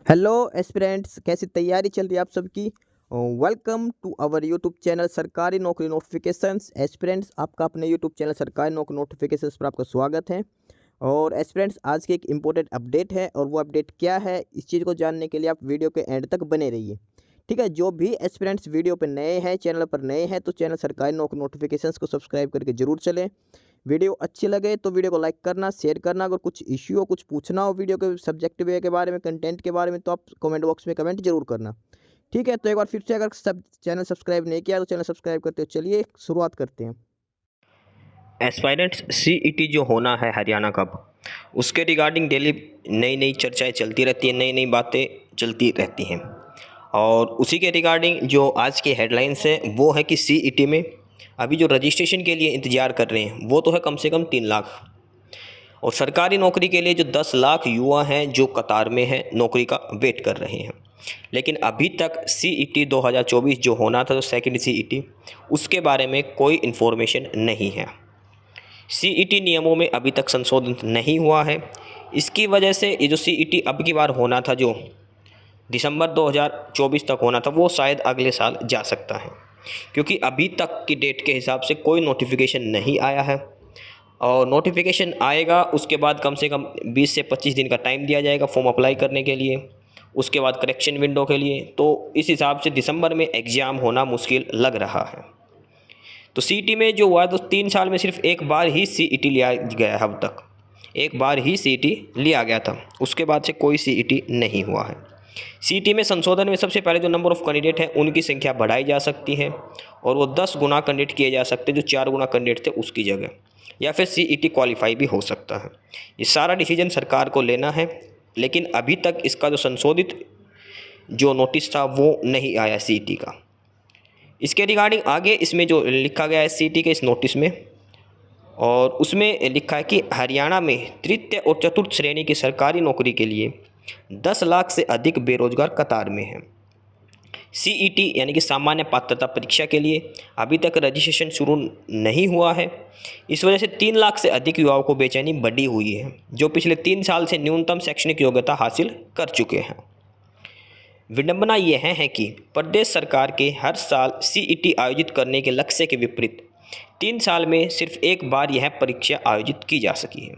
Hello aspirants, कैसी तैयारी चल रही है आप सबकी। Welcome to our YouTube channel सरकारी नौकरी नोटिफिकेशंस। एस्पिरेंट्स, आपका अपने यूट्यूब चैनल सरकारी नौकरी नोटिफिकेशंस पर आपका स्वागत है। और एस्पिरेंट्स, आज की एक इम्पोर्टेंट अपडेट है और वो अपडेट क्या है, इस चीज़ को जानने के लिए आप वीडियो के एंड तक बने रहिए। ठीक है, जो भी एस्पिरेंट्स वीडियो पर नए हैं, चैनल पर नए हैं, तो चैनल सरकारी नौकरी नोटिफिकेशंस को सब्सक्राइब करके जरूर चलें। वीडियो अच्छी लगे तो वीडियो को लाइक करना, शेयर करना। अगर कुछ इश्यू हो, कुछ पूछना हो वीडियो के सब्जेक्ट वे के बारे में, कंटेंट के बारे में, तो आप कमेंट बॉक्स में कमेंट जरूर करना। ठीक है, तो एक बार फिर से, अगर सब चैनल सब्सक्राइब नहीं किया तो चैनल सब्सक्राइब करते हो। चलिए शुरुआत करते हैं। एस्पायरेंट्स सीईटी जो होना है हरियाणा का, उसके रिगार्डिंग डेली नई नई चर्चाएं चलती रहती हैं, नई नई बातें चलती रहती हैं। और उसी के रिगार्डिंग जो आज की हेडलाइंस है वो है कि सीईटी में अभी जो रजिस्ट्रेशन के लिए इंतज़ार कर रहे हैं वो तो है कम से कम 3 लाख। और सरकारी नौकरी के लिए जो 10 लाख युवा हैं जो कतार में हैं, नौकरी का वेट कर रहे हैं। लेकिन अभी तक सीईटी 2024 जो होना था, जो सेकेंड सीईटी, उसके बारे में कोई इन्फॉर्मेशन नहीं है। सीईटी नियमों में अभी तक संशोधन नहीं हुआ है। इसकी वजह से ये जो सीईटी अब की बार होना था, जो दिसंबर 2024 तक होना था, वो शायद अगले साल जा सकता है, क्योंकि अभी तक की डेट के हिसाब से कोई नोटिफिकेशन नहीं आया है। और नोटिफिकेशन आएगा उसके बाद कम से कम 20 से 25 दिन का टाइम दिया जाएगा फॉर्म अप्लाई करने के लिए, उसके बाद करेक्शन विंडो के लिए। तो इस हिसाब से दिसंबर में एग्ज़ाम होना मुश्किल लग रहा है। तो सीईटी में जो हुआ, तो 3 साल में सिर्फ एक बार ही सीईटी लिया गया है। अब तक एक बार ही सीईटी लिया गया था, उसके बाद से कोई सीईटी नहीं हुआ है। सीईटी में संशोधन में सबसे पहले जो नंबर ऑफ़ कैंडिडेट हैं उनकी संख्या बढ़ाई जा सकती है, और वो 10 गुना कैंडिडेट किए जा सकते हैं, जो 4 गुना कैंडिडेट थे उसकी जगह, या फिर सीईटी क्वालिफाई भी हो सकता है। ये सारा डिसीजन सरकार को लेना है, लेकिन अभी तक इसका जो संशोधित जो नोटिस था वो नहीं आया सीईटी का। इसके रिगार्डिंग आगे इसमें जो लिखा गया है सीईटी के इस नोटिस में, और उसमें लिखा है कि हरियाणा में तृतीय और चतुर्थ श्रेणी की सरकारी नौकरी के लिए 10 लाख से अधिक बेरोजगार कतार में हैं। सीईटी यानी कि सामान्य पात्रता परीक्षा के लिए अभी तक रजिस्ट्रेशन शुरू नहीं हुआ है। इस वजह से 3 लाख से अधिक युवाओं को बेचैनी बढ़ी हुई है, जो पिछले 3 साल से न्यूनतम शैक्षणिक योग्यता हासिल कर चुके हैं। विडंबना यह है कि प्रदेश सरकार के हर साल सीईटी आयोजित करने के लक्ष्य के विपरीत 3 साल में सिर्फ एक बार यह परीक्षा आयोजित की जा सकी है।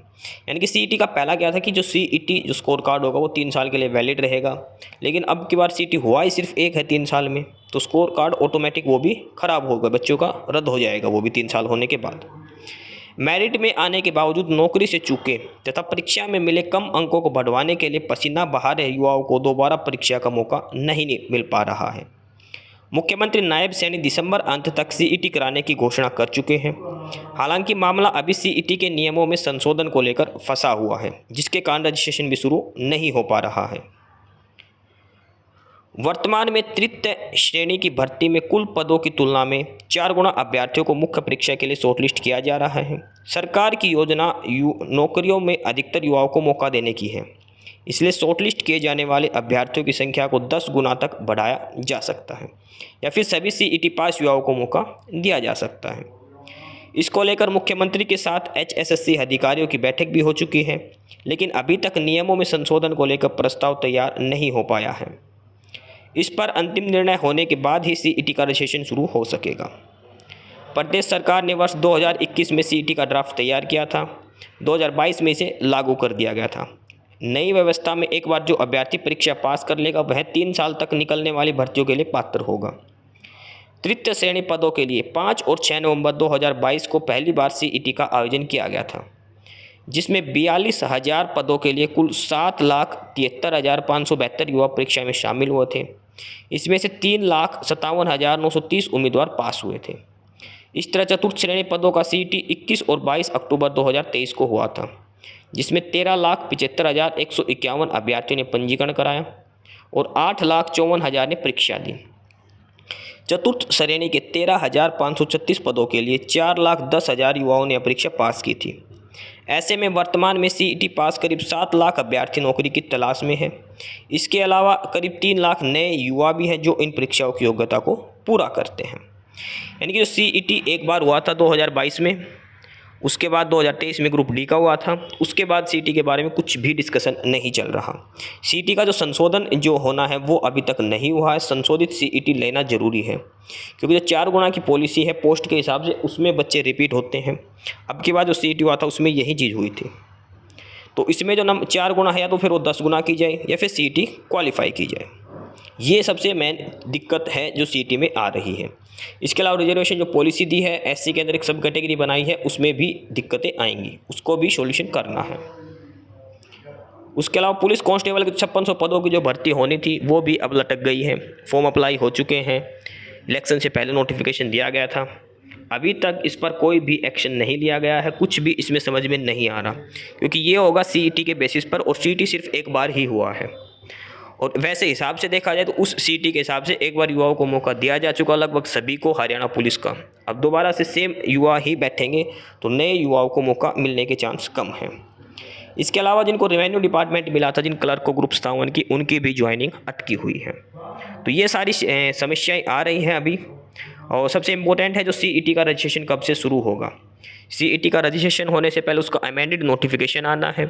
यानी कि सीईटी का पहला क्या था कि जो सीईटी जो स्कोर कार्ड होगा वो 3 साल के लिए वैलिड रहेगा, लेकिन अब की बार सीईटी हुआ ही सिर्फ एक है 3 साल में, तो स्कोर कार्ड ऑटोमेटिक वो भी ख़राब होगा, बच्चों का रद्द हो जाएगा वो भी 3 साल होने के बाद। मेरिट में आने के बावजूद नौकरी से चूके तथा परीक्षा में मिले कम अंकों को बढ़वाने के लिए पसीना बहा रहे युवाओं को दोबारा परीक्षा का मौका नहीं मिल पा रहा है। मुख्यमंत्री नायब सैनी दिसंबर अंत तक सीईटी कराने की घोषणा कर चुके हैं। हालांकि मामला अभी सीईटी के नियमों में संशोधन को लेकर फंसा हुआ है, जिसके कारण रजिस्ट्रेशन भी शुरू नहीं हो पा रहा है। वर्तमान में तृतीय श्रेणी की भर्ती में कुल पदों की तुलना में 4 गुना अभ्यर्थियों को मुख्य परीक्षा के लिए शॉर्टलिस्ट किया जा रहा है। सरकार की योजना नौकरियों में अधिकतर युवाओं को मौका देने की है, इसलिए शॉर्टलिस्ट किए जाने वाले अभ्यर्थियों की संख्या को 10 गुना तक बढ़ाया जा सकता है, या फिर सभी सीईटी पास युवाओं को मौका दिया जा सकता है। इसको लेकर मुख्यमंत्री के साथ एचएसएससी अधिकारियों की बैठक भी हो चुकी है, लेकिन अभी तक नियमों में संशोधन को लेकर प्रस्ताव तैयार नहीं हो पाया है। इस पर अंतिम निर्णय होने के बाद ही सीईटी का रजिस्ट्रेशन शुरू हो सकेगा। प्रदेश सरकार ने वर्ष 2021 में सीईटी का ड्राफ्ट तैयार किया था, 2022 में इसे लागू कर दिया गया था। नई व्यवस्था में एक बार जो अभ्यर्थी परीक्षा पास कर लेगा वह 3 साल तक निकलने वाली भर्तियों के लिए पात्र होगा। तृतीय श्रेणी पदों के लिए 5 और 6 नवंबर 2022 को पहली बार सीईटी का आयोजन किया गया था, जिसमें 42,000 पदों के लिए कुल 7,73,572 युवा परीक्षा में शामिल हुए थे। इसमें से 3,57,930 उम्मीदवार पास हुए थे। इस तरह चतुर्थ श्रेणी पदों का सीईटी 21 और 22 अक्टूबर 2023 को हुआ था, जिसमें 13,75,151 अभ्यर्थियों ने पंजीकरण कराया और 8,54,000 ने परीक्षा दी। चतुर्थ श्रेणी के 13,536 पदों के लिए 4,10,000 युवाओं ने परीक्षा पास की थी। ऐसे में वर्तमान में सीईटी पास करीब 7 लाख अभ्यर्थी नौकरी की तलाश में हैं। इसके अलावा करीब 3 लाख नए युवा भी हैं जो इन परीक्षाओं की योग्यता को पूरा करते हैं। यानी कि जो सीईटी एक बार हुआ था 2022 में, उसके बाद 2023 में ग्रुप डी का हुआ था। उसके बाद सीईटी के बारे में कुछ भी डिस्कशन नहीं चल रहा। सीईटी का जो संशोधन जो होना है वो अभी तक नहीं हुआ है। संशोधित सीईटी लेना ज़रूरी है, क्योंकि जो 4 गुना की पॉलिसी है पोस्ट के हिसाब से, उसमें बच्चे रिपीट होते हैं। अब की बार जो सीईटी हुआ था उसमें यही चीज़ हुई थी। तो इसमें जो 4 गुना है, या तो फिर वो 10 गुना की जाए या फिर सीईटी क्वालिफाई की जाए। ये सबसे मेन दिक्कत है जो सीईटी में आ रही है। इसके अलावा रिजर्वेशन जो पॉलिसी दी है, एससी के अंदर एक सब कैटेगरी बनाई है, उसमें भी दिक्कतें आएंगी, उसको भी सॉल्यूशन करना है। उसके अलावा पुलिस कांस्टेबल के 5600 पदों की जो भर्ती होनी थी वो भी अब लटक गई है। फॉर्म अप्लाई हो चुके हैं, इलेक्शन से पहले नोटिफिकेशन दिया गया था, अभी तक इस पर कोई भी एक्शन नहीं लिया गया है। कुछ भी इसमें समझ में नहीं आ रहा, क्योंकि ये होगा सीईटी के बेसिस पर, और सीईटी सिर्फ एक बार ही हुआ है। और वैसे हिसाब से देखा जाए तो उस सीईटी के हिसाब से एक बार युवाओं को मौका दिया जा चुका लगभग सभी को हरियाणा पुलिस का। अब दोबारा से सेम युवा ही बैठेंगे तो नए युवाओं को मौका मिलने के चांस कम हैं। इसके अलावा जिनको रेवेन्यू डिपार्टमेंट मिला था, जिन क्लर्क को ग्रुप 57 की, उनकी भी ज्वाइनिंग अटकी हुई है। तो ये सारी समस्याएं आ रही हैं अभी। और सबसे इम्पोर्टेंट है जो सीईटी का रजिस्ट्रेशन कब से शुरू होगा। सीईटी का रजिस्ट्रेशन होने से पहले उसका अमेंडेड नोटिफिकेशन आना है,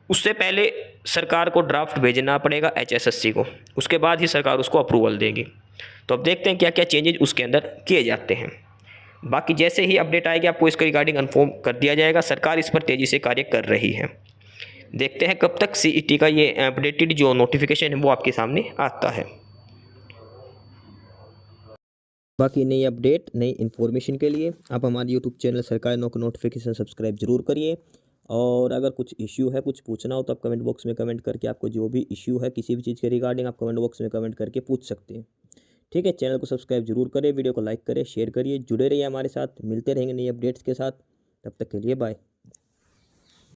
उससे पहले सरकार को ड्राफ्ट भेजना पड़ेगा HSSC को, उसके बाद ही सरकार उसको अप्रूवल देगी। तो अब देखते हैं क्या क्या चेंजेज उसके अंदर किए जाते हैं। बाकी जैसे ही अपडेट आएगी आपको इसके रिगार्डिंग इन्फॉर्म कर दिया जाएगा। सरकार इस पर तेज़ी से कार्य कर रही है। देखते हैं कब तक सीईटी का ये अपडेटेड जो नोटिफिकेशन है वो आपके सामने आता है। बाकी नई अपडेट, नई इन्फॉर्मेशन के लिए आप हमारे यूट्यूब चैनल सरकारी नौकरी नोटिफिकेशन सब्सक्राइब जरूर करिए। और अगर कुछ इश्यू है, कुछ पूछना हो, तो आप कमेंट बॉक्स में कमेंट करके आपको जो भी इश्यू है किसी भी चीज़ के रिगार्डिंग आप कमेंट बॉक्स में कमेंट करके पूछ सकते हैं। ठीक है, चैनल को सब्सक्राइब जरूर करें, वीडियो को लाइक करें, शेयर करिए, जुड़े रहिए हमारे साथ। मिलते रहेंगे नई अपडेट्स के साथ, तब तक के लिए बाय।